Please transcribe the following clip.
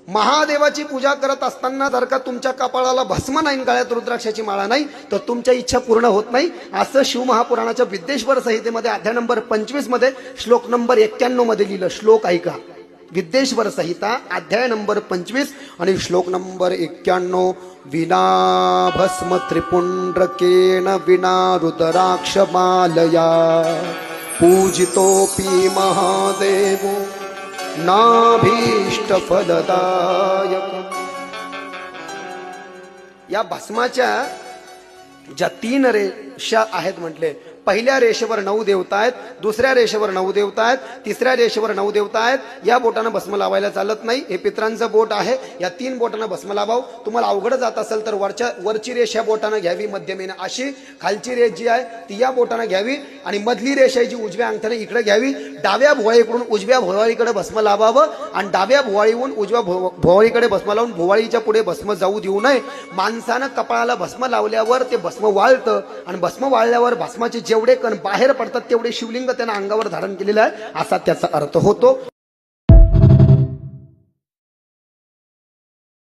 महादेवाची पूजा करत असताना जर का तुमच्या कपाळाला भस्म नाही, गळ्यात रुद्राक्षाची माळा नाही, तर तुमच्या इच्छा पूर्ण होत नाही, असं शिवमहापुराणाच्या विद्येश्वर संहितेमध्ये अध्याय नंबर 25 मध्ये श्लोक नंबर 91 मध्ये लिहिलं. श्लोक ऐका. विद्येश्वर संहिता अध्याय नंबर 25 आणि श्लोक नंबर 91. विना भस्म त्रिपुंड्रकेण विना रुद्राक्ष मालया पूजितोपि महादेवो नाभीष्ट फलदायक. या भस्माच्या ज्या 3 रेषा आहेत म्हटले, पहिल्या रेषेवर 9 देवता आहेत, दुसऱ्या रेषेवर 9 देवता आहेत, तिसऱ्या रेषेवर 9 देवता आहेत. या बोटानं भस्म लावायला चालत नाही, हे पित्रांचं बोट आहे. या 3 बोटानं भस्म लावाव. तुम्हाला अवघड जात असेल तर वरची रेष या बोटानं घ्यावी मध्यमेनं अशी, खालची रेष जी आहे ती या बोटानं घ्यावी आणि मधली रेष आहे जी उजव्या अंगठ्याने इकडे घ्यावी. डाव्या भोवळीकडून उजव्या भोवळीकडे भस्म लावावं आणि डाव्या भोवळीहून उजव्या भोवळीकडे भस्म लावून भोवळीच्या पुढे भस्म जाऊ देऊ नये. माणसानं कपाळाला भस्म लावल्यावर ते भस्म वाळतं आणि भस्म वाळल्यावर भस्माचे जेवढे कण बाहेर पडतात तेवढे शिवलिंग त्यानं अंगावर धारण केलेलं आहे, असा त्याचा अर्थ होतो.